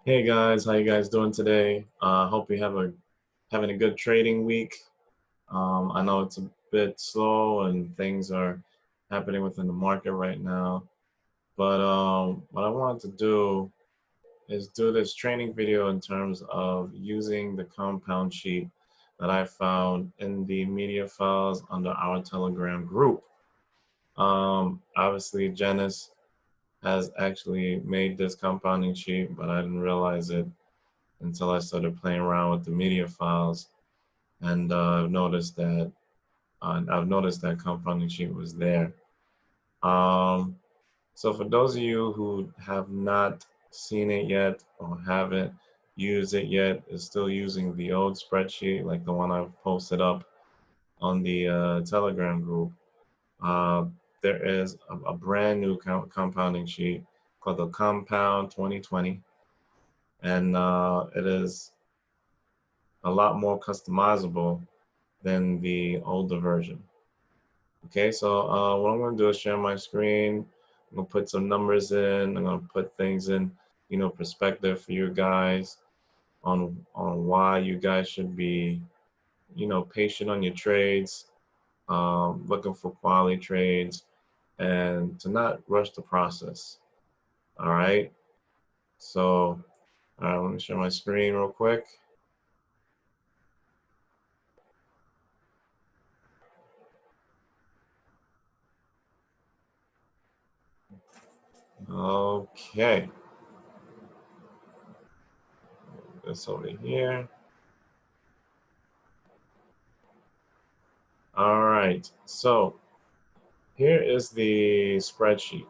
Hey guys, how you guys doing today? Hope you having a good trading week. I know it's a bit slow and things are happening within the market right now, but what I wanted to do is do this training video in terms of using the compound sheet that I found in the media files under our Telegram group. Obviously, Janice has actually made this compounding sheet, but I didn't realize it until I started playing around with the media files, and I've noticed that compounding sheet was there. Um, so for those of you who have not seen it yet or haven't used it yet, is still using the old spreadsheet like the one I've posted up on the Telegram group. Uh, there is a brand new compounding sheet called the Compound 2020, and it is a lot more customizable than the older version. Okay, so what I'm going to do is share my screen. I'm going to put some numbers in. I'm going to put things in, perspective for you guys on why you guys should be, patient on your trades, looking for quality trades, and to not rush the process. All right. So, let me share my screen real quick. Okay. This over here. All right. So here is the spreadsheet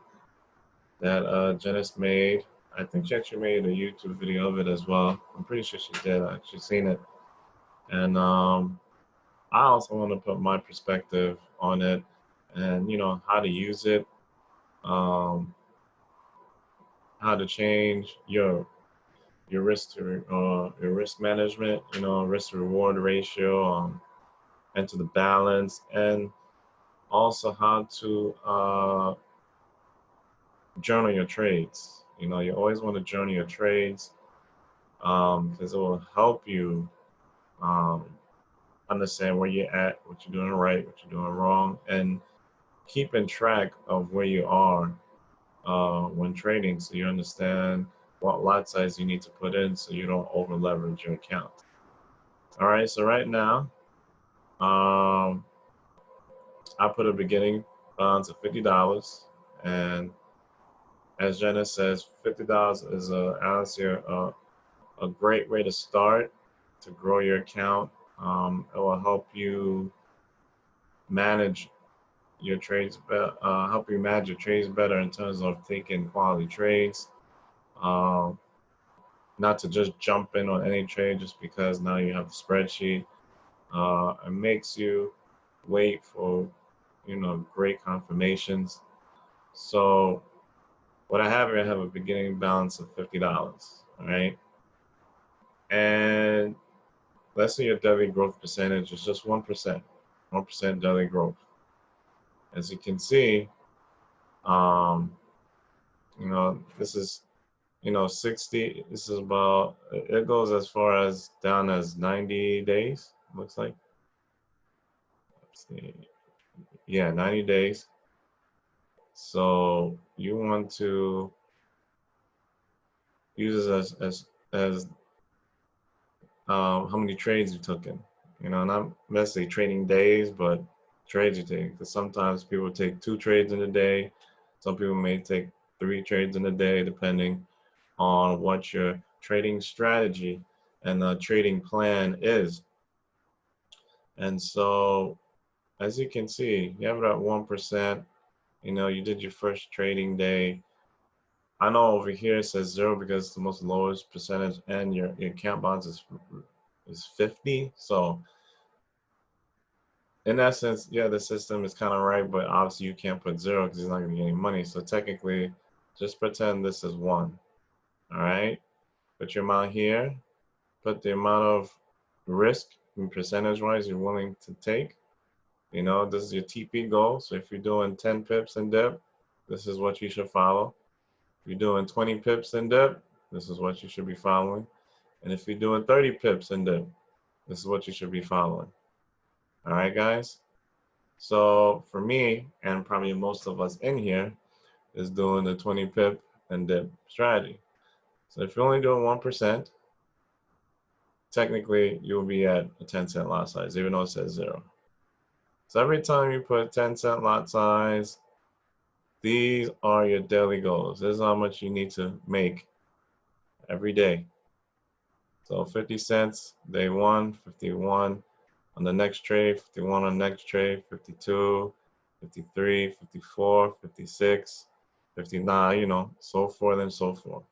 that Janice made. I think she actually made a YouTube video of it as well. I'm pretty sure she did. I actually seen it. And I also want to put my perspective on it and, how to use it, um, how to change your risk to your risk management, risk to reward ratio, enter the balance, and also how to journal your trades. You always want to journal your trades because it will help you um, understand where you're at, what you're doing right, what you're doing wrong, and keeping track of where you are when trading so you understand what lot size you need to put in so you don't over leverage your account. All right, so right now, um, I put a beginning balance of $50, and as Jenna says, $50 is honestly a great way to start to grow your account. It will help you manage your trades, help you manage your trades better in terms of taking quality trades. Um, Not to just jump in on any trade just because now you have the spreadsheet. It makes you wait for, great confirmations. So what I have here, I have a beginning balance of $50. All right, and let's say your daily growth percentage is just 1%, 1% daily growth. As you can see, um, this is, 60, this is about, it goes as far as down as 90 days, looks like. Let's see. Yeah, 90 days. So you want to use this as how many trades you took in. Not necessarily trading days, but trades you take. Because sometimes people take 2 trades in a day. Some people may take 3 trades in a day, depending on what your trading strategy and trading plan is. And so, as you can see, you have about 1%. You did your first trading day. I know over here it says 0 because it's the most lowest percentage, and your account balance is 50. So in that sense, yeah, the system is kind of right, but obviously you can't put 0 because he's not going to get any money. So technically, just pretend this is 1. All right, put your amount here, put the amount of risk percentage-wise you're willing to take. This is your TP goal. So if you're doing 10 pips in dip, this is what you should follow. If you're doing 20 pips in dip, this is what you should be following. And if you're doing 30 pips in dip, this is what you should be following. All right, guys? So for me, and probably most of us in here, is doing the 20 pip and dip strategy. So if you're only doing 1%, technically you'll be at a 10-cent lot size, even though it says 0. So every time you put 10-cent lot size, these are your daily goals. This is how much you need to make every day. So 50 cents, day 1, 51 on the next trade, 51 on the next trade, 52, 53, 54, 56, 59, you know, so forth and so forth.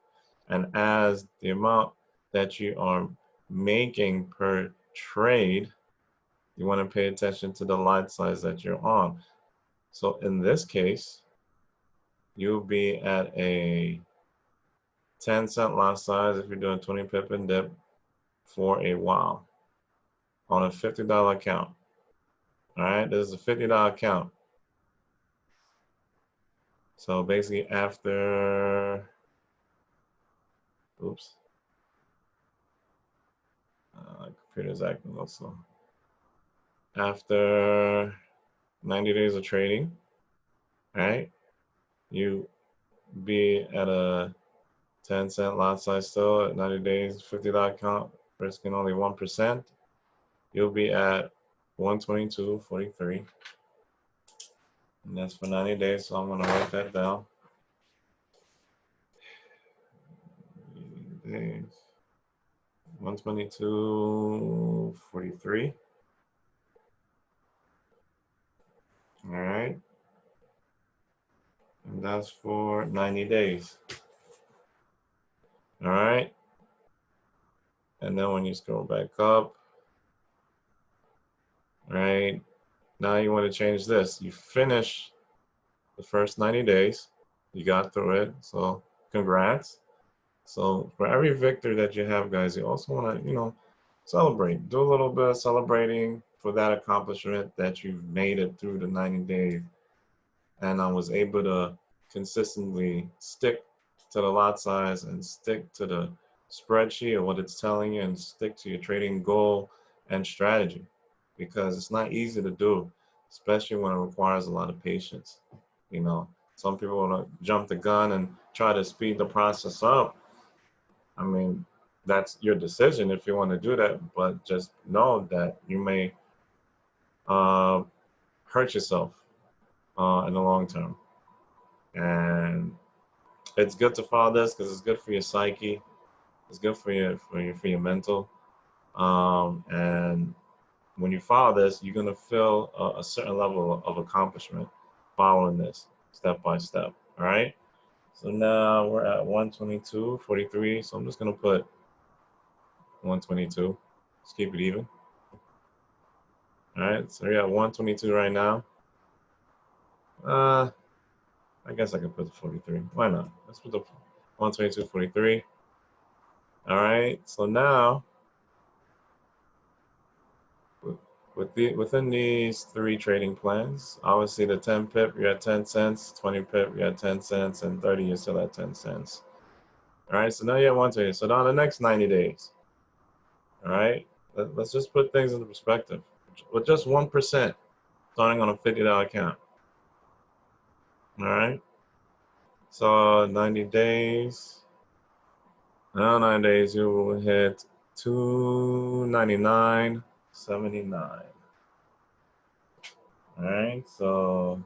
And as the amount that you are making per trade, you want to pay attention to the lot size that you're on. So in this case, you'll be at a 10-cent lot size if you're doing 20 pip and dip for a while on a $50 account. All right, this is a $50 account. So basically after, oops, computer's acting also. After 90 days of trading, right, you be at a 10-cent lot size still at 90 days, $50 account, risking only 1%. You'll be at 122.43. And that's for 90 days, so I'm gonna write that down. Days, 122.43. All right. And that's for 90 days. All right. And then when you scroll back up, right, now you want to change this. You finish the first 90 days. You got through it. So congrats. So for every victory that you have, guys, you also want to, you know, celebrate. Do a little bit of celebrating for that accomplishment that you've made it through the 90 days. And I was able to consistently stick to the lot size and stick to the spreadsheet of what it's telling you and stick to your trading goal and strategy, because it's not easy to do, especially when it requires a lot of patience. You know, some people want to jump the gun and try to speed the process up. I mean, that's your decision if you want to do that, but just know that you may uh, hurt yourself in the long term. And it's good to follow this because it's good for your psyche. It's good for your mental. And when you follow this, you're gonna feel a certain level of accomplishment following this step by step. All right. So now we're at 122.43. So I'm just gonna put 122. Just keep it even. All right. So we're at 122 right now. I guess I could put the 43. Why not? Let's put the 122.43. All right. So now within these three trading plans, obviously the 10 pip, you're at 10 cents, 20 pip, you're at 10 cents, and 30, you're still at 10 cents. All right, so now you're at 120. So now the next 90 days, all right, let's just put things into perspective. With just 1% starting on a $50 account, all right? So 90 days, now 9 days, you will hit 299.79. All right, so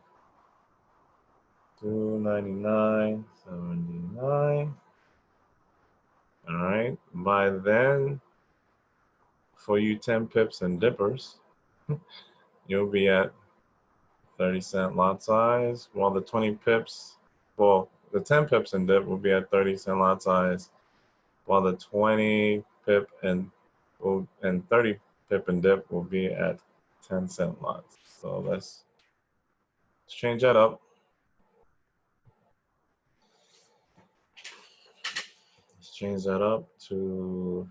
299.79. All right. By then, for you 10 pips and dippers, you'll be at 30-cent lot size, while the 20 pips, well, the 10 pips and dip will be at 30-cent lot size, while the 20 pip and 30 pip and dip will be at 10-cent lots. So let's change that up. Let's change that up to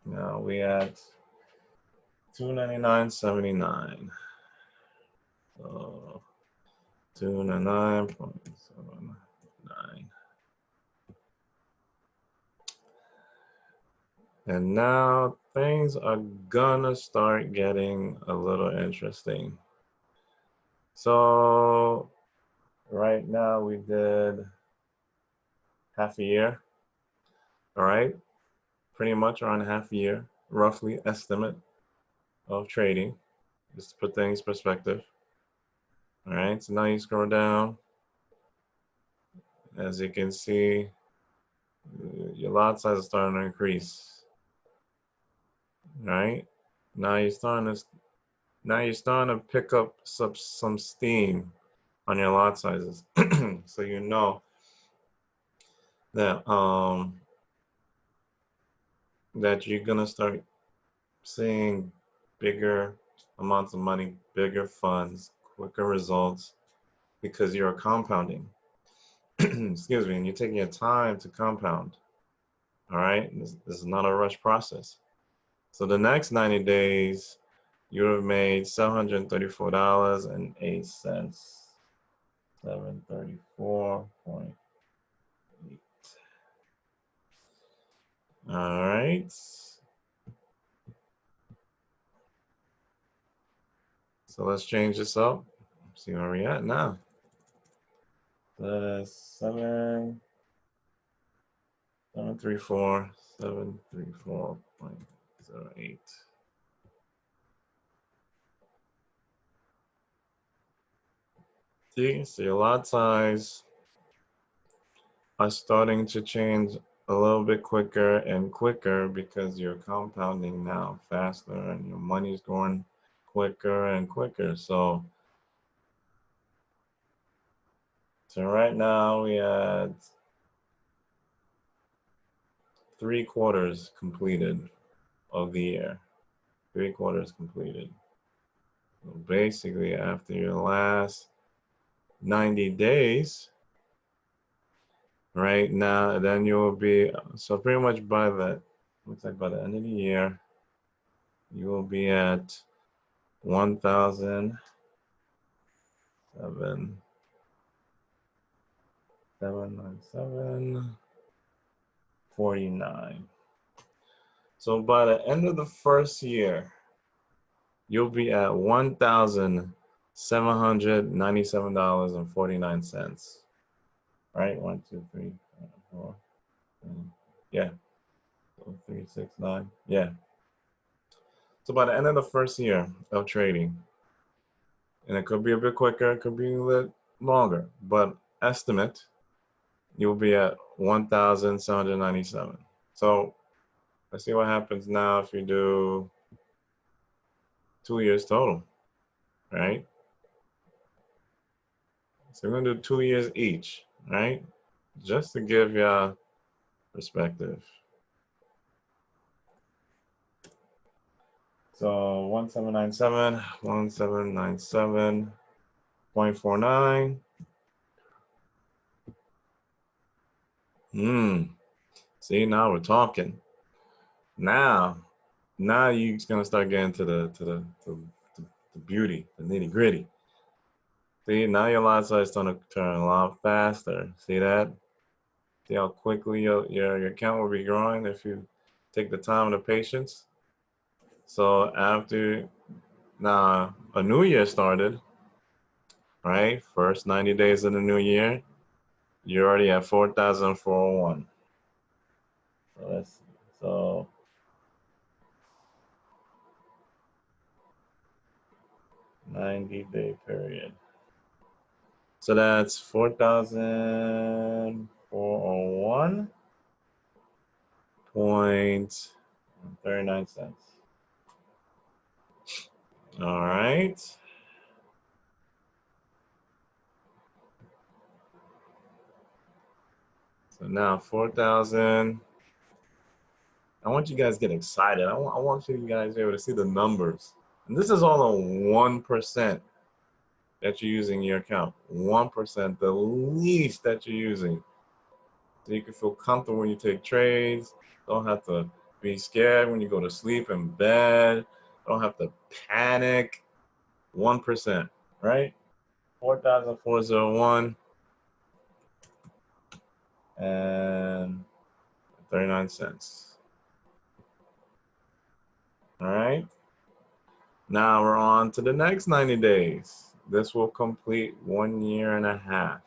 now we at 299.79. So 299.79. And now things are gonna start getting a little interesting. So right now we did half a year, all right? Pretty much around half a year, roughly estimate of trading, just to put things in perspective. All right, so now you scroll down. As you can see, your lot size is starting to increase. All right, now you're starting to pick up some steam on your lot sizes. So you know that that you're gonna start seeing bigger amounts of money, bigger funds, quicker results, because you're compounding. Excuse me, and you're taking your time to compound. All right, this is not a rush process. So the next 90 days, you have made $734.08. 734.8. All right. So let's change this up. See where we at now. The 734.08. See, so your lot size are starting to change a little bit quicker and quicker because you're compounding now faster and your money's going quicker and quicker. So right now we had 3 quarters completed of the year. 3 quarters completed. So basically after your last 90 days, right now, then you will be, so pretty much by the, looks like by the end of the year, you will be at 1,797.49. So by the end of the first year, you'll be at $1,797.49. Right? 1, 2, 3, 4, 5, yeah. So 3, 6, 9. Yeah. So by the end of the first year of trading, and it could be a bit quicker, it could be a little longer, but estimate you'll be at 1,797. So let's see what happens now if you do 2 years total, right? So we're gonna do 2 years each, right? Just to give you perspective. So 1797.49. See, now we're talking. Now you're gonna start getting to the beauty, the nitty gritty. See, now your lot size is starting to turn a lot faster. See that? See how quickly your account will be growing if you take the time and the patience. So after now a new year started, right? First 90 days of the new year, you're already at 4,401. So let's see. So 90-day period. So that's 4,401.39. All right. So now 4,000. I want you guys to get excited. I want you guys to be able to see the numbers. And this is all on 1% that you're using in your account. 1%, the least that you're using. So you can feel comfortable when you take trades. Don't have to be scared when you go to sleep in bed. Don't have to panic. 1%, right? 4,401 and 39 cents. All right. Now we're on to the next 90 days. This will complete 1 year and a half.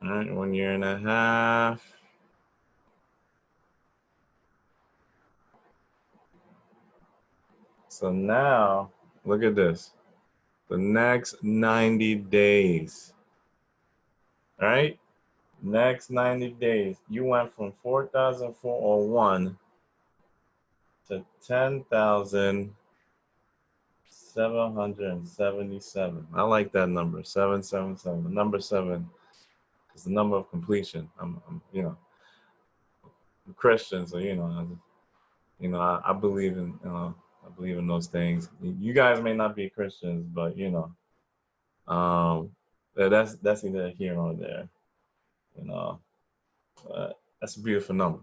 All right, 1 year and a half. So now, look at this. The next 90 days. All right? Next 90 days, you went from 4,401 to 10,777. I like that number, 777. Number 7 is the number of completion. I'm I'm Christian, so I believe in I believe in those things. You guys may not be Christians, but that's either here or there. That's a beautiful number.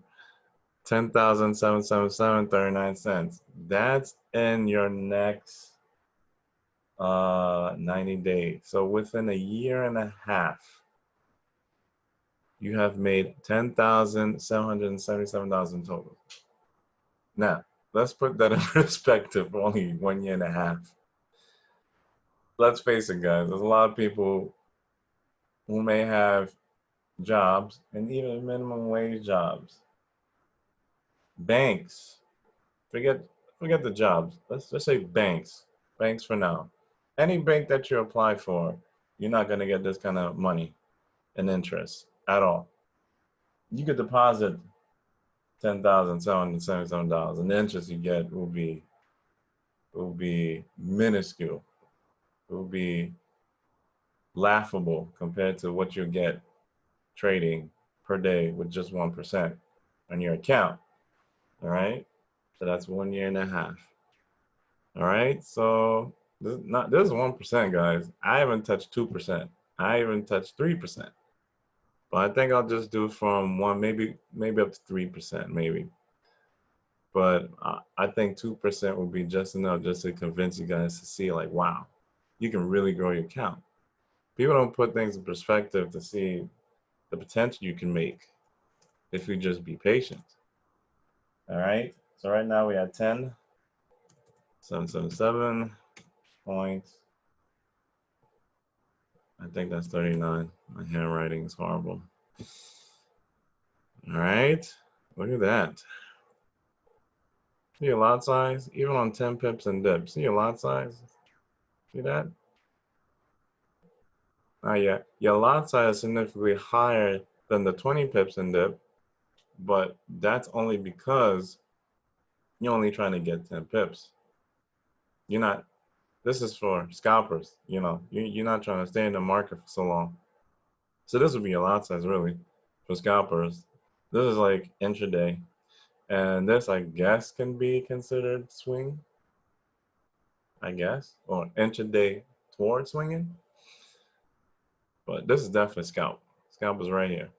10,777.39. That's in your next 90 days. So within a year and a half, you have made $10,777 total. Now, let's put that in perspective for only 1 year and a half. Let's face it, guys, there's a lot of people who may have jobs and even minimum wage jobs. Banks, forget the jobs. Let's just say banks for now. Any bank that you apply for, you're not going to get this kind of money and interest at all. You could deposit $10,777, and the interest you get will be minuscule. It will be laughable compared to what you get trading per day with just 1% on your account. All right, so that's 1 year and a half. All right, so this is 1%, guys. I haven't touched 2%. I haven't touched 3%. But I think I'll just do from 1, maybe up to 3%, maybe. But I think 2% would be just enough just to convince you guys to see, like, wow, you can really grow your account. People don't put things in perspective to see the potential you can make if you just be patient. All right, so right now we have 10,777 points. I think that's 39. My handwriting is horrible. All right, look at that. See your lot size, even on 10 pips and dips. See your lot size? See that? Yeah, your lot size is significantly higher than the 20 pips and dip, but that's only because you're only trying to get 10 pips. You're not, this is for scalpers, you're not trying to stay in the market for so long. So this would be your lot size really for scalpers. This is like intraday. And this, I guess, can be considered swing, I guess, or intraday toward swinging. But this is definitely scalp. Scalp is right here.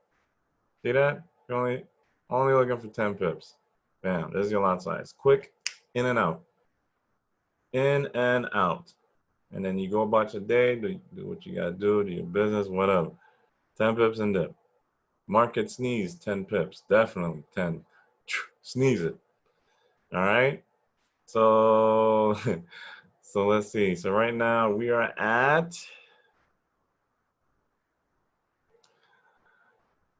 See that? You're only looking for 10 pips. Bam, there's your lot size. Quick, in and out. In and out. And then you go about your day, do what you gotta do your business, whatever. 10 pips and dip. Market sneeze, 10 pips. Definitely 10. Sneeze it. All right? So, so let's see. So right now we are at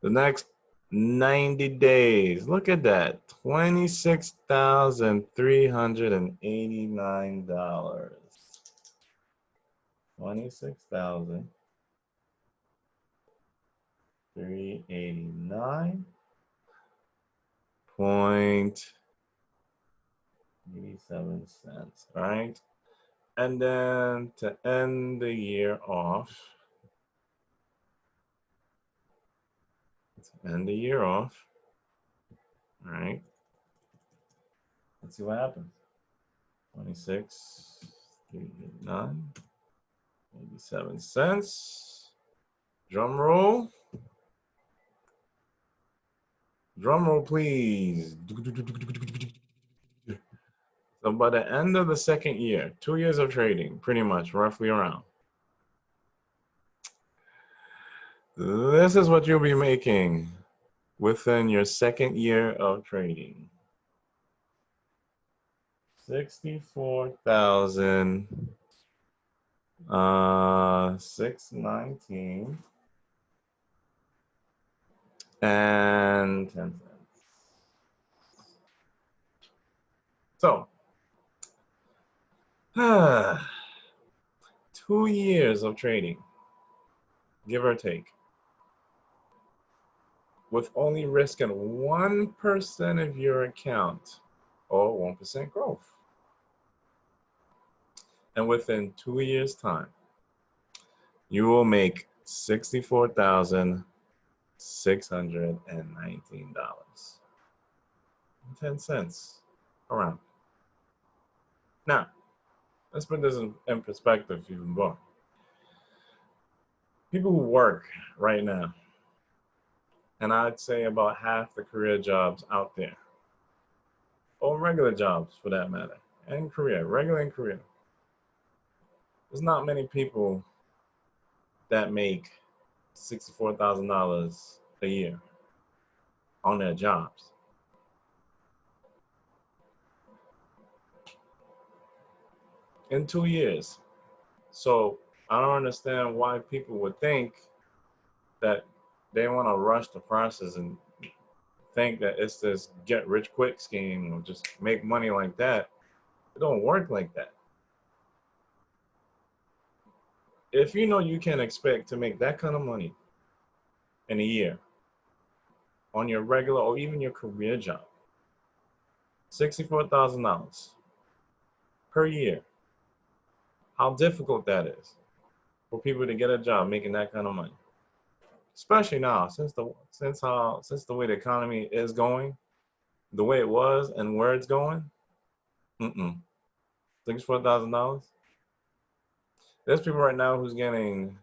the next 90 days. Look at that. $26,389. 26,389.87 cents, right? And then to end the year off, all right? Let's see what happens. 26,389.87 cents. Drum roll. Drum roll, please. So by the end of the second year, 2 years of trading, pretty much, roughly around, this is what you'll be making within your second year of trading. 64,619 and 10 cents. So, 2 years of trading, give or take, with only risking 1% of your account or 1% growth. And within 2 years' time, you will make $64,619.10 around. Now, let's put this in perspective even more. People who work right now, and I'd say about half the career jobs out there, or regular jobs for that matter, and career, regular and career, there's not many people that make $64,000 a year on their jobs. In 2 years. So I don't understand why people would think that they want to rush the process and think that it's this get rich quick scheme or just make money like that. It don't work like that. If you know you can expect to make that kind of money in a year on your regular or even your career job, $64,000 per year, how difficult that is for people to get a job making that kind of money. Especially now, since the way the economy is going, the way it was and where it's going, $64,000. There's people right now who's getting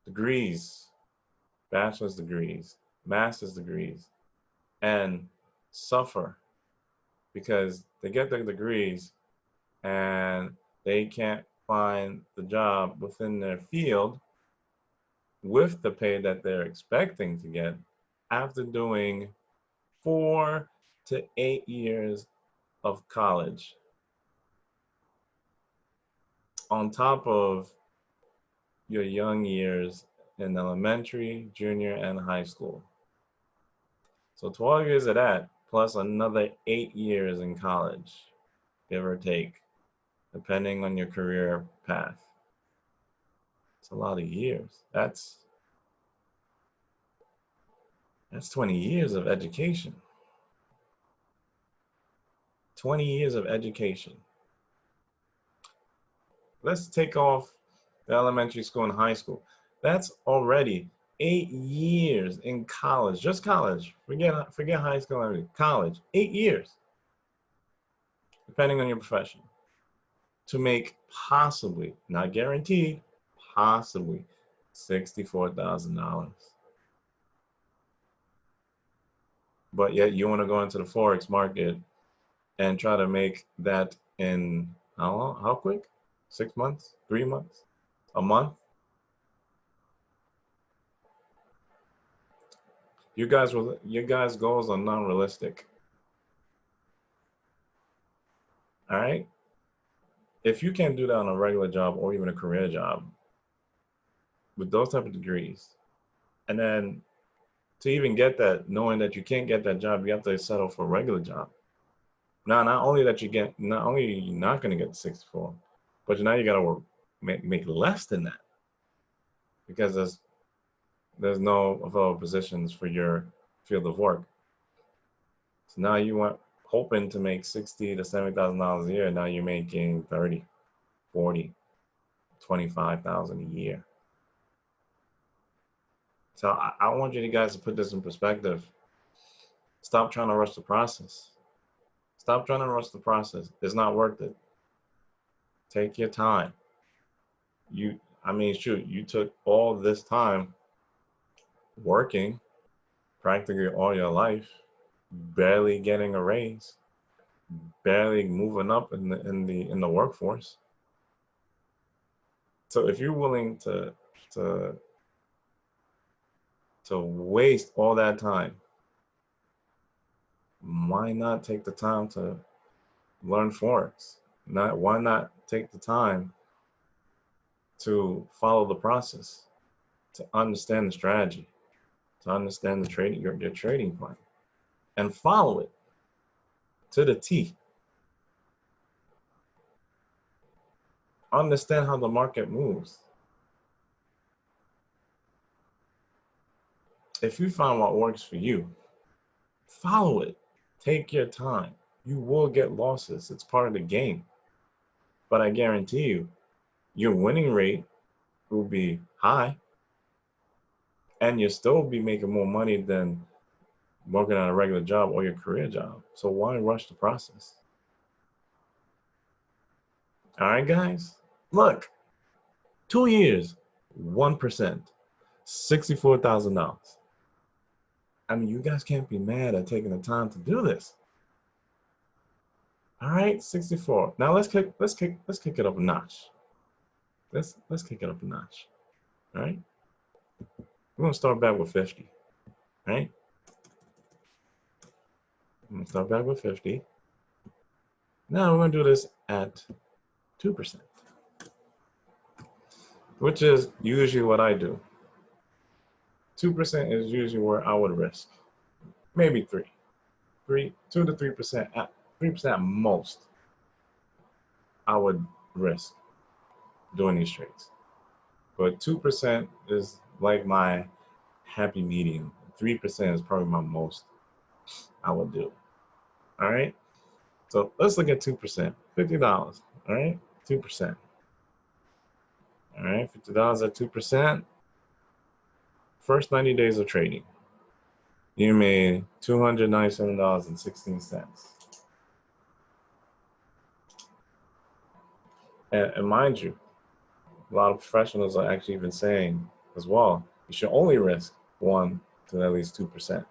degrees, bachelor's degrees, master's degrees, and suffer because they get their degrees and they can't find the job within their field with the pay that they're expecting to get after doing 4 to 8 years of college on top of your young years in elementary, junior, and high school. So 12 years of that, plus another 8 years in college, give or take, depending on your career path. It's a lot of years. That's 20 years of education. 20 years of education. Let's take off the elementary school and high school. That's already 8 years in college, just college. Forget high school and college. 8 years, depending on your profession, to make possibly, not guaranteed, possibly $64,000. But yet you want to go into the Forex market and try to make that in how long? How quick? 6 months? 3 months? A month? Your guys' goals are non-realistic. All right? If you can't do that on a regular job or even a career job with those type of degrees, and then to even get that, knowing that you can't get that job, you have to settle for a regular job. Now, not only are you not going to get 64, but now you got to make less than that because there's no available positions for your field of work. So now you want hoping to make $60,000 to $70,000 a year. Now you're making 30, 40, 25,000 a year. So I want you guys to put this in perspective. Stop trying to rush the process. Stop trying to rush the process. It's not worth it. Take your time. You took all this time working practically all your life, barely getting a raise, barely moving up in the workforce. So if you're willing to waste all that time, why not take the time to learn Forex? Why not take the time to follow the process, to understand the strategy, to understand the trading your trading plan, and follow it to the T. Understand how the market moves. If you find what works for you, follow it. Take your time. You will get losses. It's part of the game. But I guarantee you, your winning rate will be high, and you'll still be making more money than working on a regular job or your career job. So why rush the process? All right, guys, look, 2 years, 1%, $64,000. I mean, you guys can't be mad at taking the time to do this. All right, 64. Now let's kick it up a notch. Let's kick it up a notch. All right. We're gonna start back with 50. All right. I'm gonna start back with 50. Now we're gonna do this at 2%, which is usually what I do. 2% is usually where I would risk. Maybe 2 to 3%, at 3% at most, I would risk doing these trades. But 2% is like my happy medium. 3% is probably my most I would do. All right. So let's look at 2%, $50. All right, 2%. All right, $50 at 2%. First 90 days of trading, you made $297.16. And mind you, a lot of professionals are actually even saying as well, you should only risk 1 to at least 2%,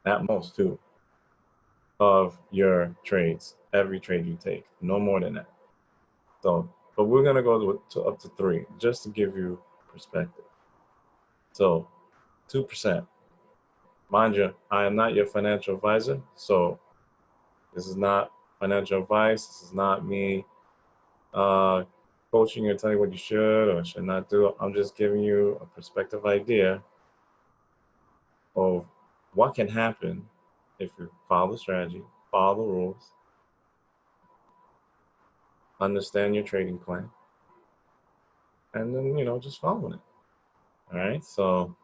at most 2, of your trades, every trade you take, no more than that. So, but we're gonna go to up to 3, just to give you perspective. So, 2%. Mind you, I am not your financial advisor, so this is not financial advice. This is not me coaching you or telling you what you should or should not do. I'm just giving you a perspective idea of what can happen if you follow the strategy, follow the rules, understand your trading plan, and then, just following it. All right, so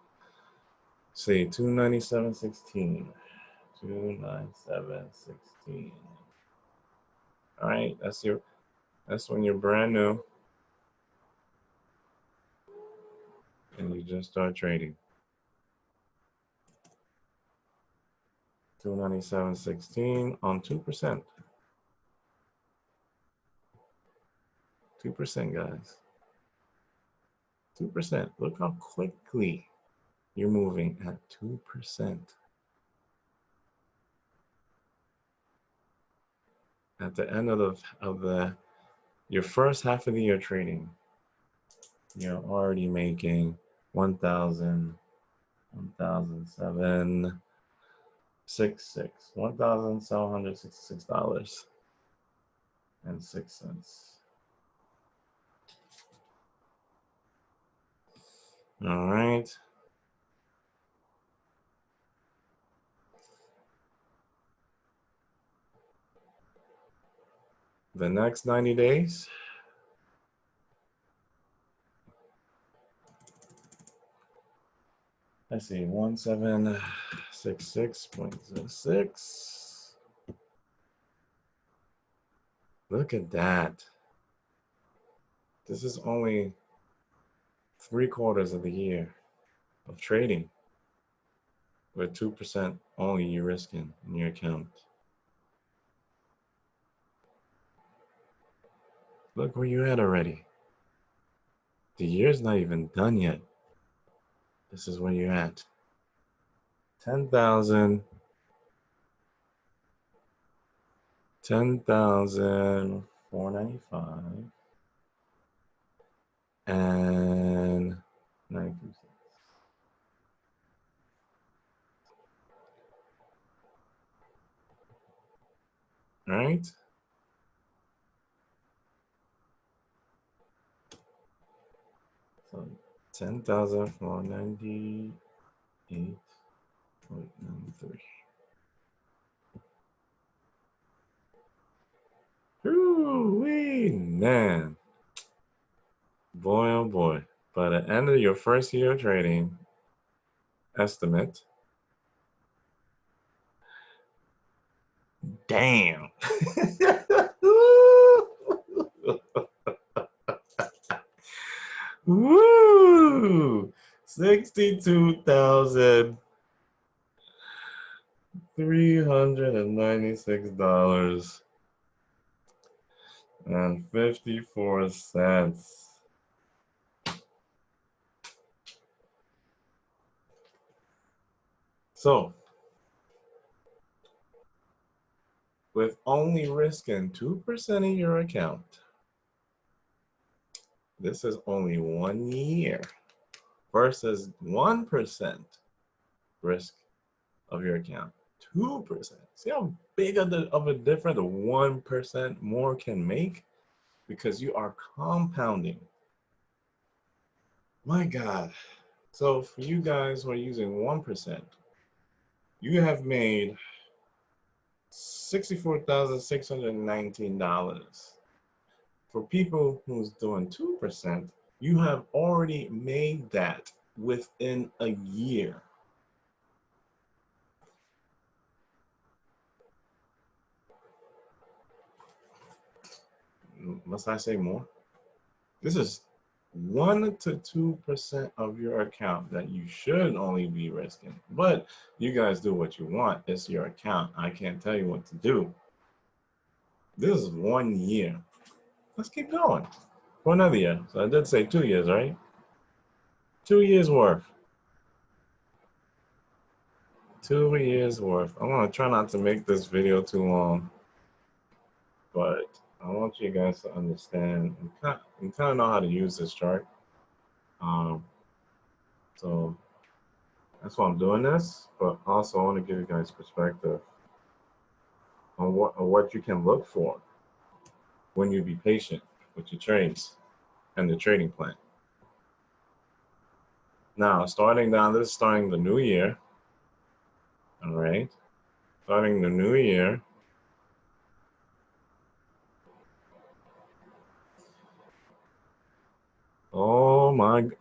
see, 297.16, 297.16. All right, that's when you're brand new and you just start trading. 297.16 on 2%. 2%, guys. 2%. Look how quickly you're moving at 2%. At the end of your first half of the year trading, you're already making $1,766.06. All right. The next 90 days, let's see, 1766.06. Look at that. This is only 3/4 of the year of trading with 2% only you're risking in your account. Look where you're at already. The year's not even done yet. This is where you're at. 10,000. $10,495 and 92 cents. All right. So 10,498.93. Ooh-wee, man. Boy, oh boy. By the end of your first year of trading, estimate. Damn. Woo! $62,396.54. So, with only risking 2% of your account, this is only 1 year versus 1% risk of your account. 2%. See how big of a difference 1% more can make? Because you are compounding. My God. So for you guys who are using 1%, you have made $64,619. For people who's doing 2%, you have already made that within a year. Must I say more? This is 1 to 2% of your account that you should only be risking. But you guys do what you want. It's your account. I can't tell you what to do. This is 1 year. Let's keep going for another year. So I did say 2 years, right? 2 years worth. 2 years worth. I'm gonna try not to make this video too long, but I want you guys to understand and kind of know how to use this chart. So that's why I'm doing this, but also I want to give you guys perspective on what you can look for when you be patient with your trades and the trading plan. Now, starting down, this is starting the new year. All right, starting the new year.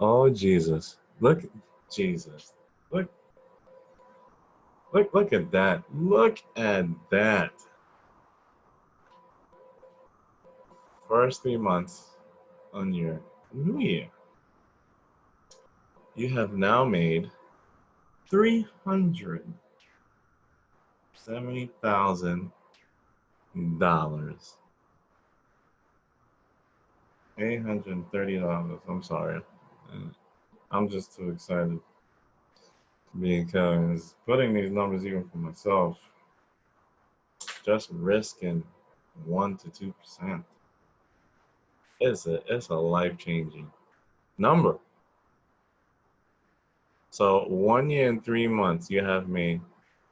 Oh Jesus! Look, Jesus! Look at that! Look at that! First 3 months on your new year, you have now made $370,000. $830. I'm sorry. I'm just too excited because putting these numbers even for myself, just risking 1 to 2%, it's a life-changing number. So 1 year and 3 months, you have made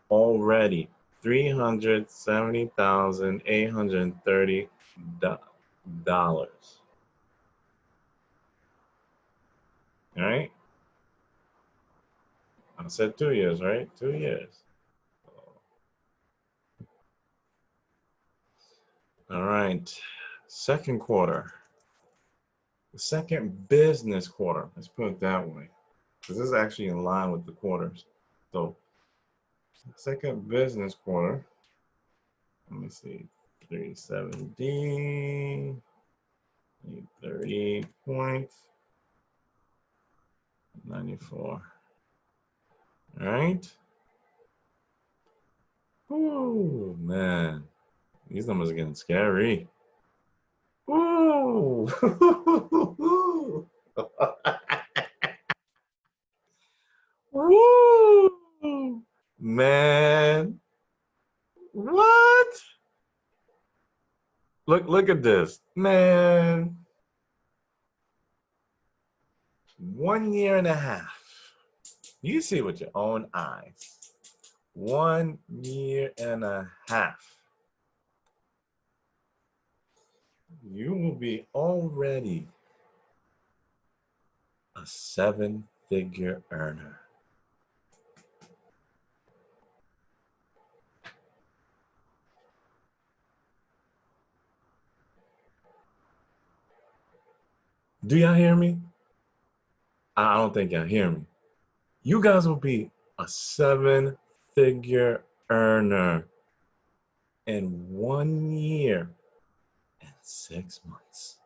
already $370,830. All right. I said 2 years, right? 2 years. All right. Second quarter. The second business quarter, let's put it that way, because this is actually in line with the quarters. So, second business quarter, let me see, 370, 30 points, 94. All right. Ooh, man, these numbers are getting scary. Ooh. Woo! Man, what? Look at this, man. 1.5 years. You see with your own eyes. 1.5 years. You will be already a 7-figure earner. Do y'all hear me? I don't think y'all hear me. You guys will be a 7-figure earner in 1 year and 6 months.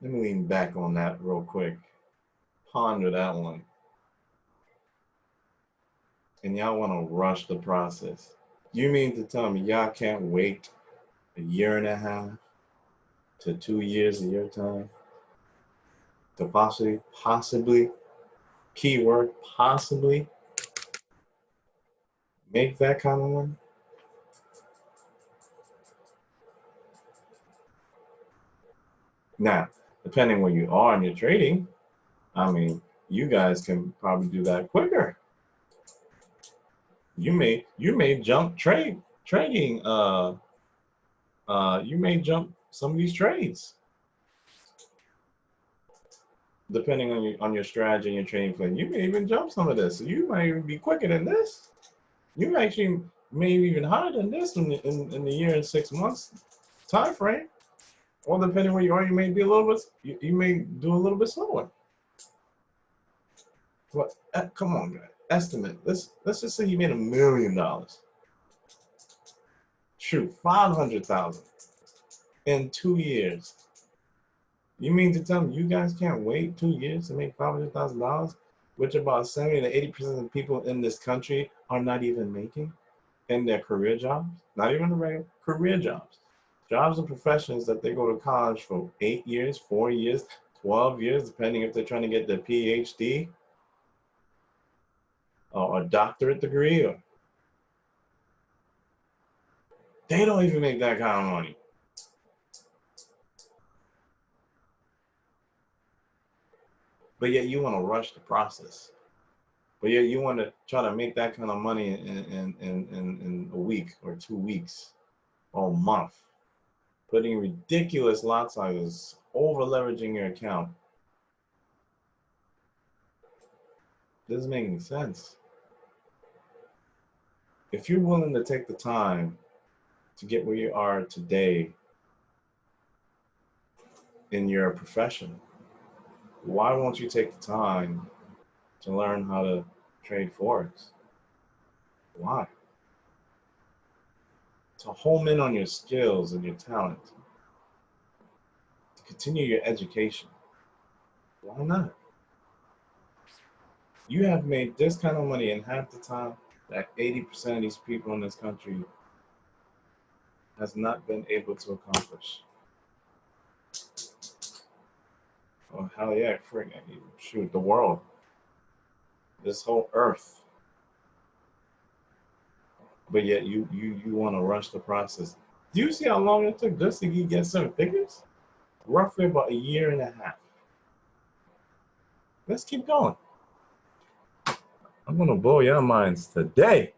Let me lean back on that real quick. Ponder that one. And y'all want to rush the process. You mean to tell me y'all can't wait 1.5 years to 2 years of your time to possibly, keyword, possibly make that kind of money? Now, depending where you are in your trading, I mean, you guys can probably do that quicker. You may jump trading. You may jump some of these trades, depending on your strategy and your trading plan. You may even jump some of this. So you might even be quicker than this. You actually may be even higher than this in the year and 6 months time frame. Or depending where you are, you may be a little bit. You may do a little bit slower. But come on, guys. Estimate. Let's just say you made $1 million. Shoot, 500,000 in 2 years. You mean to tell me you guys can't wait 2 years to make $500,000, which about 70 to 80% of the people in this country are not even making in their career jobs? Not even the regular career jobs. Jobs and professions that they go to college for 8 years, 4 years, 12 years, depending if they're trying to get their PhD or a doctorate degree. Or they don't even make that kind of money. But yet you want to rush the process. But yet you want to try to make that kind of money in a week or 2 weeks or a month. Putting ridiculous lot sizes, over leveraging your account. Doesn't make any sense. If you're willing to take the time to get where you are today in your profession, why won't you take the time to learn how to trade Forex? Why? To home in on your skills and your talent, to continue your education. Why not? You have made this kind of money in half the time that 80% of these people in this country has not been able to accomplish. Oh, hell yeah, shoot, the world, this whole earth. But yet you want to rush the process. Do you see how long it took just to get certain figures? Roughly about 1.5 years. Let's keep going. I'm gonna blow your minds today.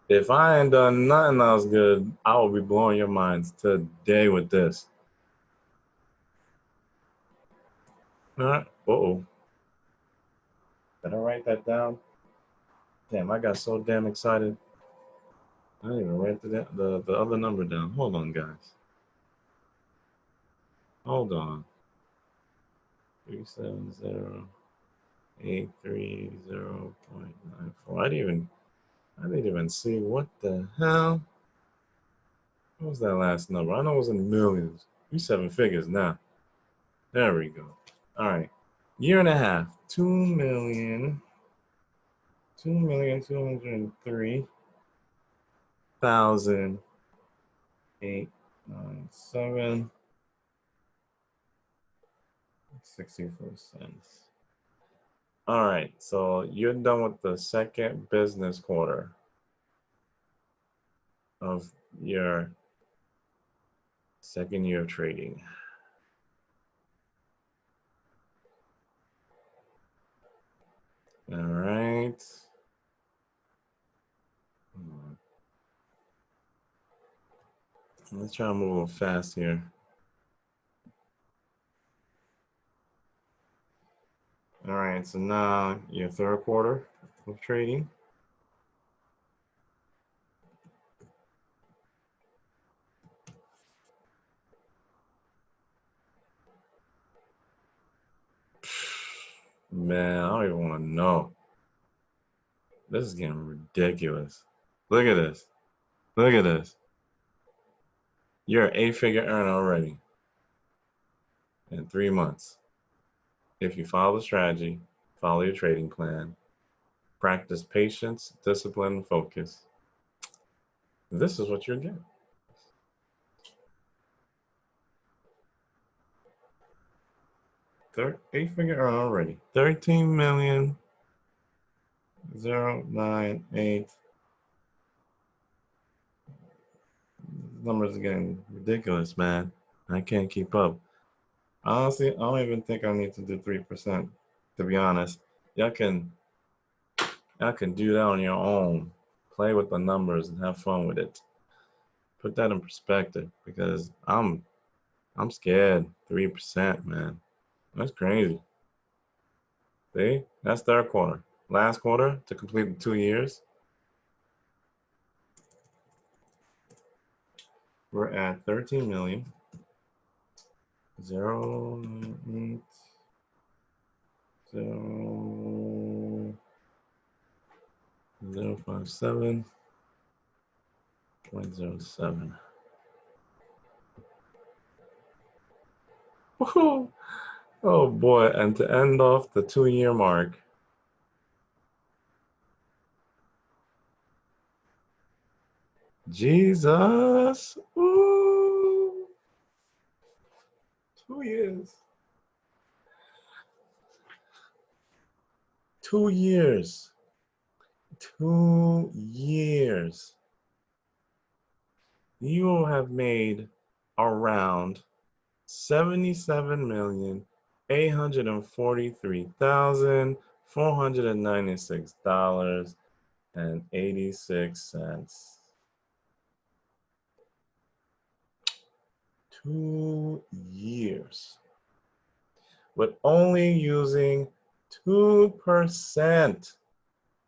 If I ain't done nothing else good, I will be blowing your minds today with this. All right. Uh-oh. Did I write that down? Damn, I got so damn excited. I didn't even write the other number down. Hold on, guys. Hold on. 370-830.94. I didn't even see what the hell. What was that last number? I know it was in the millions. You 7 figures now. There we go. All right. 1.5 years. 2,203,897.64. All right, so you're done with the second business quarter. of your second year of trading. All right. Let's try to move a little fast here. All right, so now your third quarter of trading. Man, I don't even want to know. This is getting ridiculous. Look at this. Look at this. You're an 8-figure earner already in 3 months. If you follow the strategy, follow your trading plan, practice patience, discipline, and focus, this is what you're getting. 8-figure earner already. 13,098. Numbers are getting ridiculous, man. I can't keep up. Honestly, I don't even think I need to do 3%, to be honest. Y'all can do that on your own. Play with the numbers and have fun with it. Put that in perspective, because I'm scared. 3%, man. That's crazy. See? That's third quarter. Last quarter to complete the 2 years. We're at 13 million. 0.8 0.57. Oh boy, and to end off the 2-year mark, Jesus, ooh, 2 years. 2 years. 2 years. You will have made around $77,843,496.86. 2 years. With only using 2%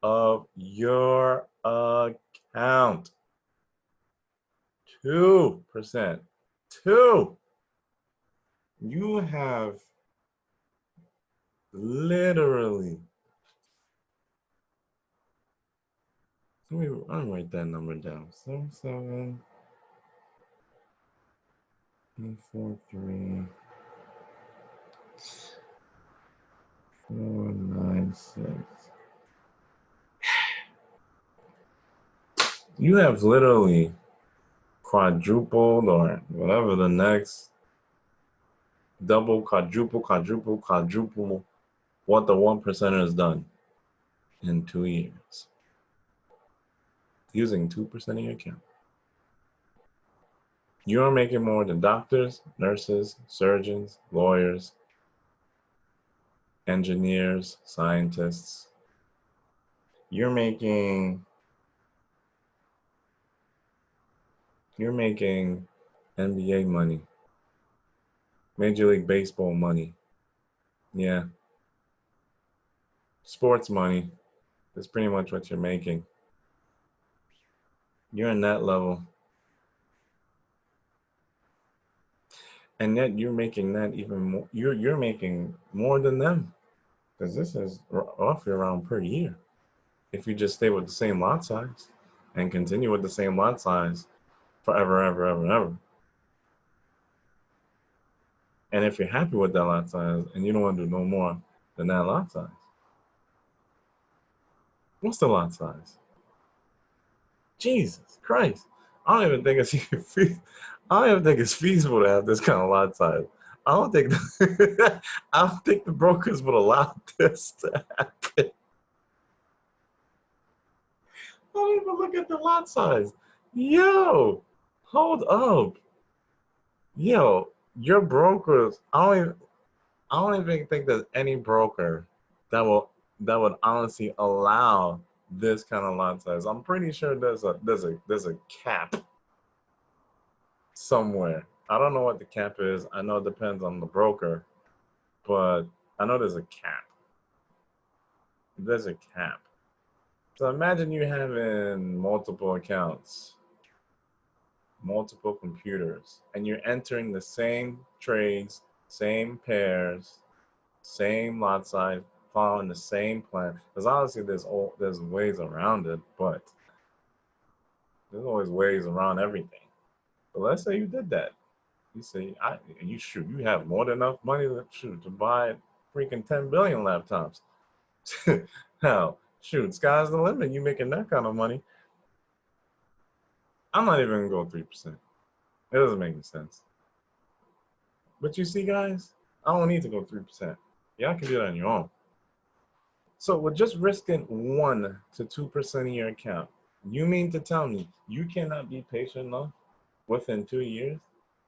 of your account. 2%. 2. You have literally, let me write that number down. 77,843,496. You have literally quadrupled, or whatever the next, double, quadruple, what the 1% has done in 2 years, using 2% of your account. You're making more than doctors, nurses, surgeons, lawyers, engineers, scientists. You're making NBA money, Major League Baseball money. Yeah. Sports money is pretty much what you're making. You're in that level. And yet you're making that even more. You're making more than them, because this is roughly around per year. If you just stay with the same lot size and continue with the same lot size forever, ever, ever, ever. And if you're happy with that lot size and you don't want to do no more than that lot size, what's the lot size? Jesus Christ. I don't even think it's feasible to have this kind of lot size. I don't think the brokers would allow this to happen. Don't even look at the lot size. Yo, hold up. Yo, your brokers, I don't even think there's any broker that will that would honestly allow this kind of lot size. I'm pretty sure there's a cap somewhere. I don't know what the cap is. I know it depends on the broker, but I know there's a cap. There's a cap. So imagine you having multiple accounts, multiple computers, and you're entering the same trades, same pairs, same lot size, following the same plan. Because honestly, there's ways around it, but there's always ways around everything. But let's say you did that. You say, you have more than enough money to buy freaking 10 billion laptops. Hell, shoot, sky's the limit. You making that kind of money. I'm not even gonna go 3%. It doesn't make any sense. But you see, guys, I don't need to go 3%. Y'all can do that on your own. So with just risking 1 to 2% of your account, you mean to tell me you cannot be patient enough within 2 years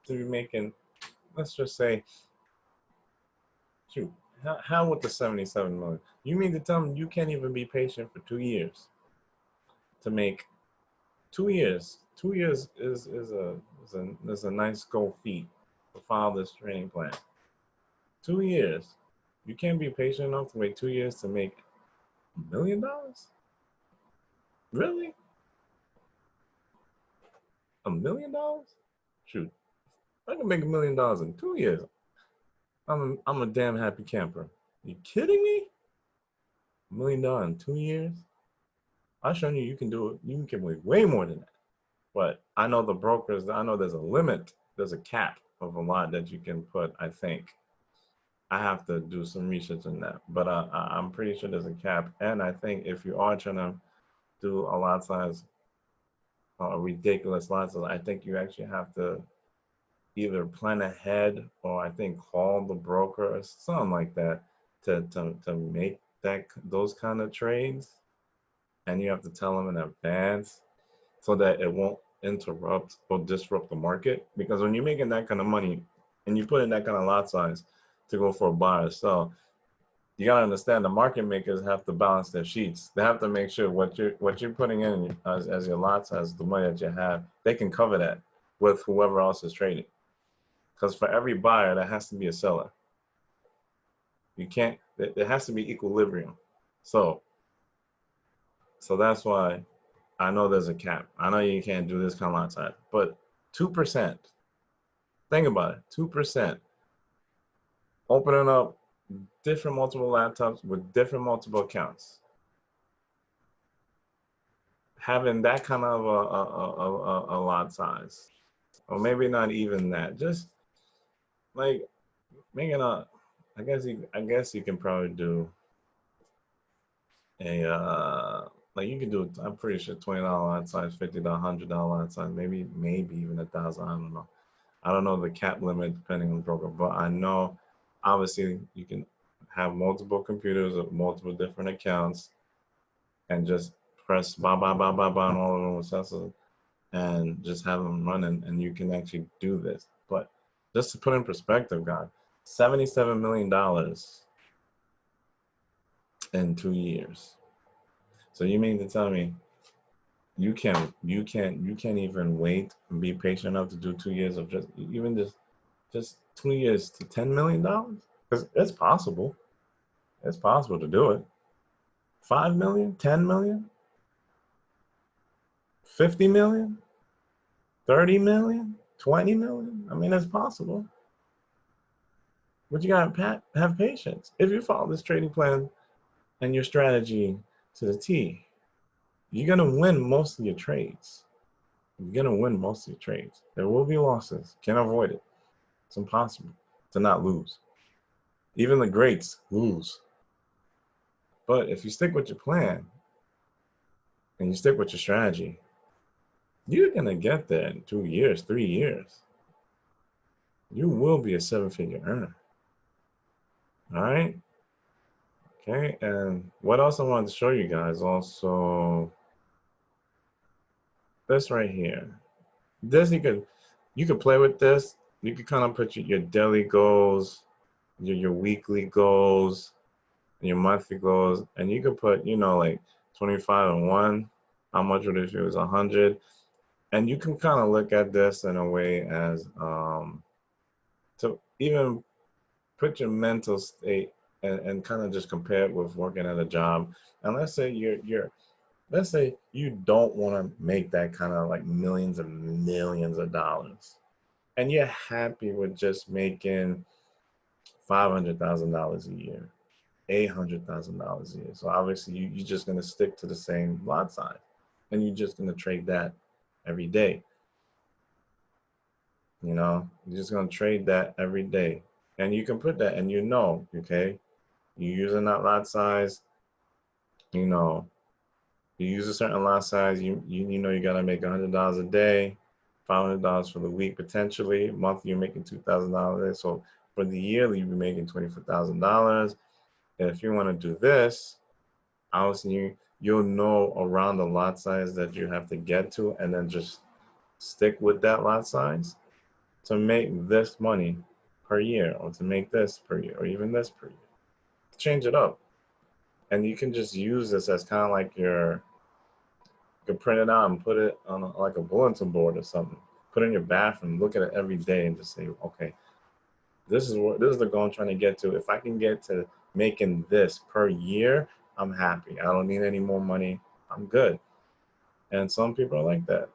to be making, let's just say, shoot, how with the 77 million? You mean to tell me you can't even be patient for 2 years to make 2 years? 2 years is a nice goal feat to follow this training plan. 2 years. You can't be patient enough to wait 2 years to make $1 million? Really? $1 million? Shoot, I can make $1 million in 2 years. I'm a damn happy camper. You kidding me? $1 million in 2 years? I've shown you can do it. You can make way more than that. But I know the brokers, I know there's a limit, there's a cap of a lot that you can put, I think. I have to do some research on that. But I'm pretty sure there's a cap. And I think if you are trying to do a lot size, a ridiculous lot size, I think you actually have to either plan ahead or I think call the broker or something like that to make those kind of trades. And you have to tell them in advance so that it won't interrupt or disrupt the market. Because when you're making that kind of money and you put in that kind of lot size to go for a buy or sell, you gotta understand the market makers have to balance their sheets. They have to make sure what you're putting in as your lot size, the money that you have, they can cover that with whoever else is trading. Because for every buyer, there has to be a seller. You can't. There has to be equilibrium. So that's why I know there's a cap. I know you can't do this kind of lot size, but 2%. Think about it. 2%. Opening up different multiple laptops with different multiple accounts. Having that kind of a lot size, or maybe not even that. Just like making a. I guess you can probably do a like you can do. I'm pretty sure $20 lot size, $50, $100 lot size, maybe even 1,000. I don't know. I don't know the cap limit depending on the broker, but I know obviously you can have multiple computers with multiple different accounts and just press ba ba ba ba ba on all of them with Cecil and just have them running, and you can actually do this. But just to put in perspective, guys, $77 million in 2 years. So you mean to tell me you can't even wait and be patient enough to do 2 years of just 2 years to $10 million? Because it's possible. It's possible to do it. 5 million, 10 million, 50 million, 30 million, 20 million. I mean, it's possible. But you gotta have patience. If you follow this trading plan and your strategy to the T, you're gonna win most of your trades. You're gonna win most of your trades. There will be losses. Can't avoid it. It's impossible to not lose. Even the greats lose. But if you stick with your plan and you stick with your strategy, you're gonna get there in 2 years, 3 years. You will be a 7-figure earner. All right. Okay. And what else I wanted to show you guys also. this right here. This you could play with this. You could kind of put your daily goals, your weekly goals, and your monthly goals, and you could put, like 25 and 1. How much would it if it was 100? And you can kind of look at this in a way as to even put your mental state and kind of just compare it with working at a job. And let's say let's say you don't want to make that kind of like millions and millions of dollars, and you're happy with just making $500,000 a year, $800,000 a year. So obviously you're just going to stick to the same lot size, and you're just going to trade that every day. You're just going to trade that every day. And you can put that, and okay, you're using that lot size, you know, you use a certain lot size, you got to make $100 a day, $500 for the week potentially. Monthly, you're making $2,000. So for the yearly, you'll be making $24,000. And if you want to do this, obviously you'll know around the lot size that you have to get to, and then just stick with that lot size to make this money per year, or to make this per year, or even this per year. Change it up. And you can just use this as kind of like you can print it out and put it on like a bulletin board or something. Put it in your bathroom, look at it every day, and just say, okay, this is the goal I'm trying to get to. If I can get to making this per year, I'm happy. I don't need any more money. I'm good. And some people are like that.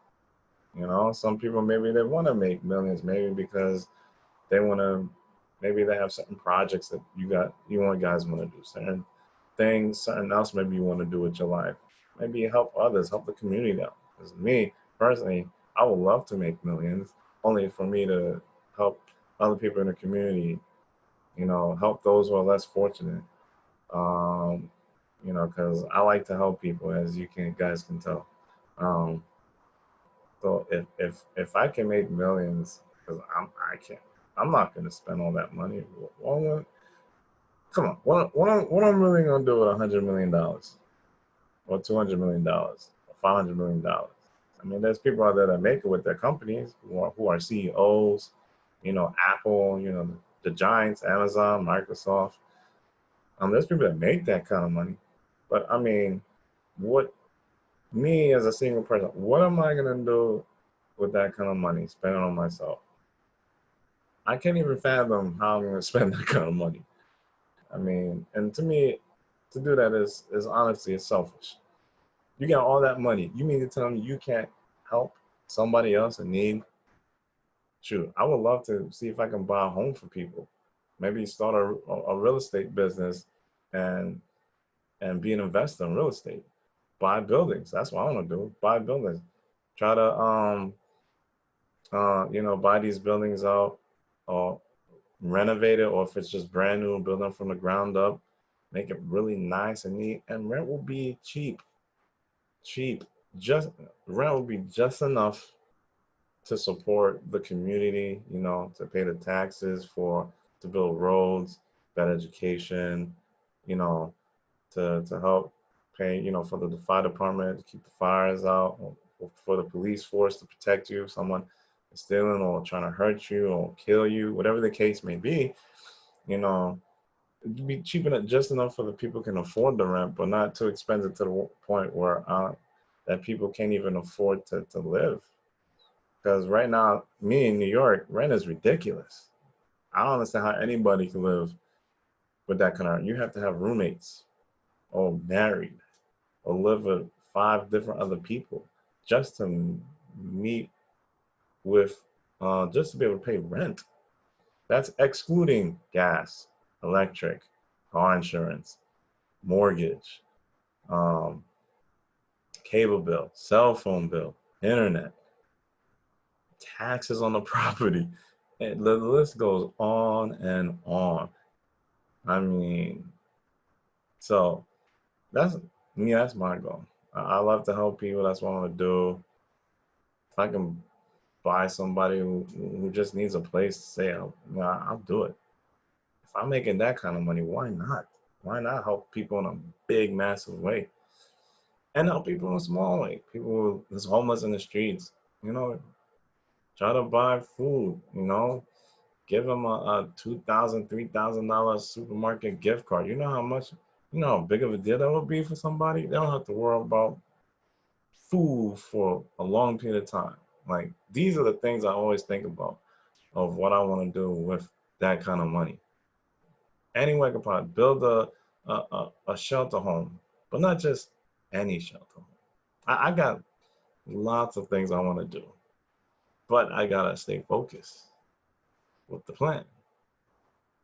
Some people, maybe they want to make millions, maybe because they want to, maybe they have certain projects that you guys want to do, certain things, something else maybe you want to do with your life. Maybe help others, help the community out. Because me, personally, I would love to make millions, only for me to help other people in the community, help those who are less fortunate. Because I like to help people, as guys can tell. Um, so if I can make millions, because I can't, I'm not gonna spend all that money. Come on, what I'm really gonna do with $100 million, or $200 million, or $500 million? I mean, there's people out there that make it with their companies, who are CEOs, Apple, the giants, Amazon, Microsoft. There's people that make that kind of money, but I mean, what me as a single person, what am I gonna do with that kind of money, spend it on myself? I can't even fathom how I'm gonna spend that kind of money. I mean, and to me, to do that is honestly, it's selfish. You got all that money. You mean to tell me you can't help somebody else in need? Shoot, I would love to see if I can buy a home for people. Maybe start a real estate business, and be an investor in real estate. Buy buildings. That's what I want to do. Buy buildings. Try to buy these buildings out, or renovate it, or if it's just brand new, build them from the ground up, make it really nice and neat, and rent will be cheap. Cheap. Just rent will be just enough to support the community, to pay the taxes to build roads, better education, you know, to help pay, for the fire department to keep the fires out, or for the police force to protect you if someone is stealing or trying to hurt you or kill you, whatever the case may be. It'd be cheap enough, just enough for the people can afford the rent, but not too expensive to the point where that people can't even afford to live. Because right now, me in New York, rent is ridiculous. I don't understand how anybody can live with that kind of rent. You have to have roommates, or married, or live with 5 different other people just to meet with, just to be able to pay rent. That's excluding gas, electric, car insurance, mortgage, um, cable bill, cell phone bill, internet, taxes on the property. And the list goes on and on. I mean, so that's me, that's my goal. I love to help people. That's what I want to do. If I can buy somebody who just needs a place to stay, I'll do it. If I'm making that kind of money, why not? Why not help people in a big, massive way? and help people in small way. People that's homeless in the streets, you know, try to buy food, you know, give them a $2,000, $3,000 supermarket gift card. You know how much, you know how big of a deal that would be for somebody? They don't have to worry about food for a long period of time. Like these are the things I always think about of what I want to do with that kind of money. Any way I could probably build a shelter home, but not just any shelter home. I got lots of things I want to do, but I gotta stay focused with the plan.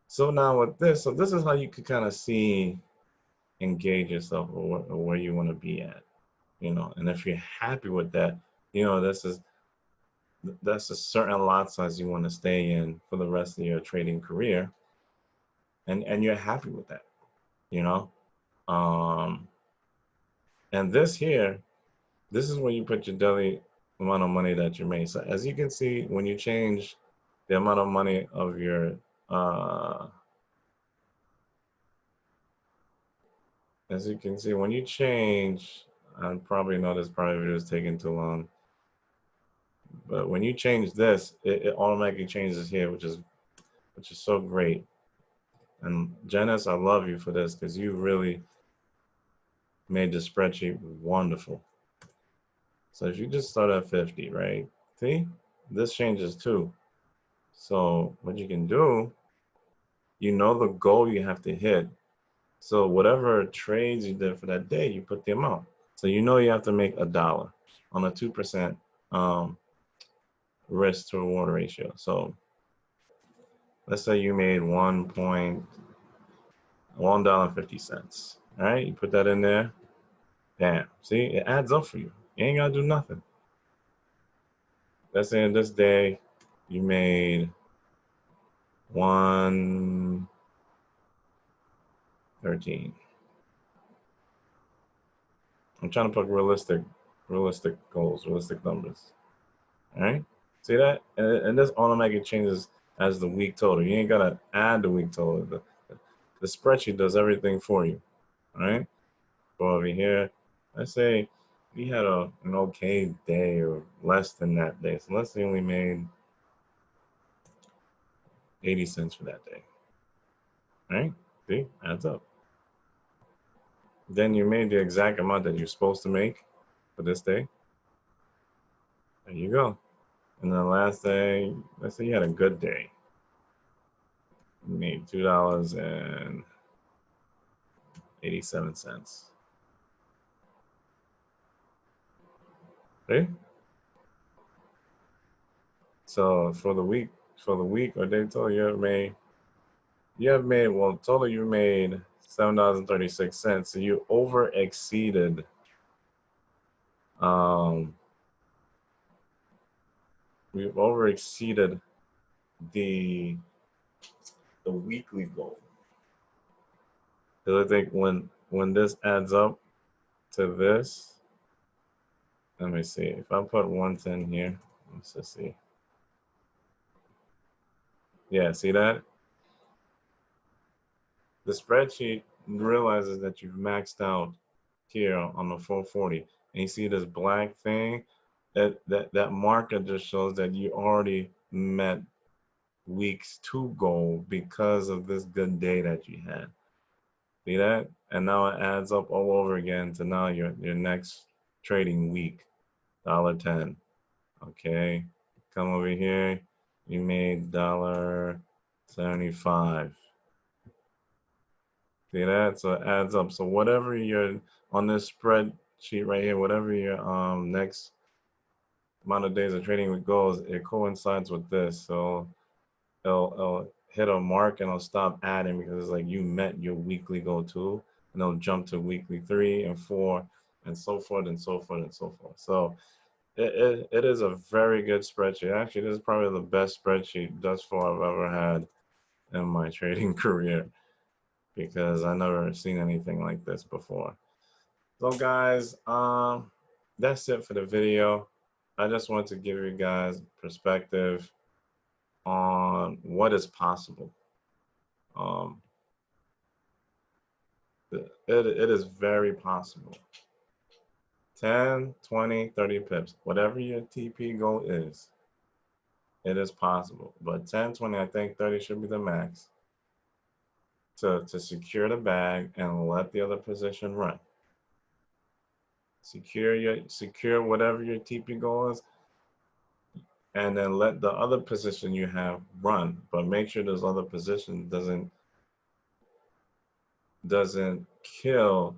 So now with this, so this is how you could kind of see, engage yourself or where you want to be at, you know. And if you're happy with that, you know, that's a certain lot size you want to stay in for the rest of your trading career, and you're happy with that, you know. Um, and this here, this is where you put your daily amount of money that you made. So as you can see, when you change the amount of money of your uh, as you can see, when you change, I probably know this probably video is taking too long, but when you change this, it automatically changes here, which is so great. And Janice, I love you for this because you really made the spreadsheet wonderful. So if you just start at 50, right? See, this changes too. So what you can do, you know the goal you have to hit. So whatever trades you did for that day, you put the amount. So you know you have to make $1 on a 2% um, risk to reward ratio. So let's say you made $1.50. All right, you put that in there. Damn, see, it adds up for you. You ain't gotta do nothing. Let's say in this day you made 113. I'm trying to put realistic goals, realistic numbers. All right, see that? And this automatically changes as the week total. You ain't gotta add the week total. The spreadsheet does everything for you. All right, go over here. Let's say we had an okay day or less than that day. So let's say we made 80 cents for that day. All right, see, adds up. Then you made the exact amount that you're supposed to make for this day. There you go. And the last day, let's say you had a good day. You made $2.87. Okay? So for the week or day total, well, total you made $7.36. So you over exceeded um we've over exceeded the weekly goal. Because I think when this adds up to this, let me see. If I put 110 here, let's just see. Yeah, see that? The spreadsheet realizes that you've maxed out here on the 440. And you see this black thing? That marker just shows that you already met week's 2 goal because of this good day that you had. See that? And now it adds up all over again to now your next trading week, $1.10. Okay, come over here. You made $1.75. See that? So it adds up. So whatever you're on this spreadsheet right here, whatever your next amount of days of trading with goals, it coincides with this. So it'll hit a mark and it'll stop adding because it's like you met your weekly goal too, and it'll jump to weekly 3 and 4 and so forth and so forth and so forth. So it is a very good spreadsheet. Actually, this is probably the best spreadsheet thus far I've ever had in my trading career because I never seen anything like this before. So guys, that's it for the video. I just wanted to give you guys perspective on what is possible. Um, it is very possible. 10, 20, 30 pips. Whatever your TP goal is, it is possible. But 10, 20, I think 30 should be the max to secure the bag and let the other position run. Secure whatever your TP goal is, and then let the other position you have run. But make sure this other position doesn't kill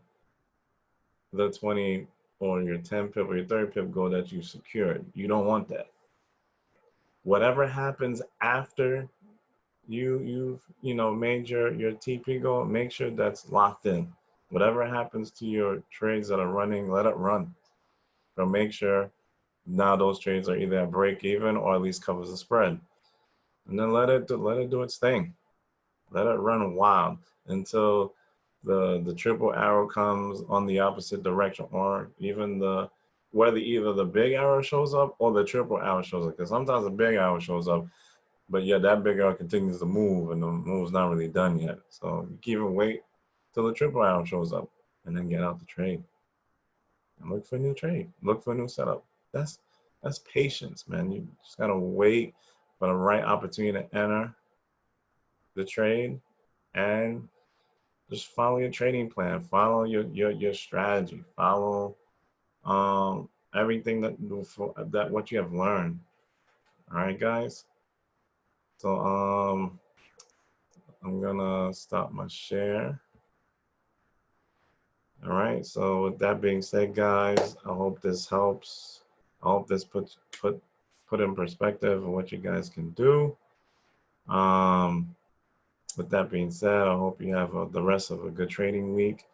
the 20 or your 10 pip or your 30 pip goal that you secured. You don't want that. Whatever happens after you've made your TP goal, make sure that's locked in. Whatever happens to your trades that are running, let it run. But make sure now those trades are either at break even or at least covers the spread. And then let it do its thing. Let it run wild until the triple arrow comes on the opposite direction, or even whether either the big arrow shows up or the triple arrow shows up. Because sometimes the big arrow shows up, but yeah, that big arrow continues to move, and the move's not really done yet. So you can even wait till the triple arrow shows up, and then get out the trade and look for a new trade. Look for a new setup. That's patience, man. You just gotta wait for the right opportunity to enter the trade, and just follow your trading plan. Follow your strategy. Follow everything that what you have learned. All right, guys. So I'm gonna stop my share. All right. So with that being said, guys, I hope this helps. I hope this put in perspective of what you guys can do. With that being said, I hope you have the rest of a good trading week,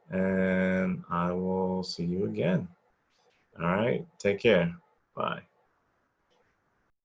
and I will see you again. All right. Take care. Bye.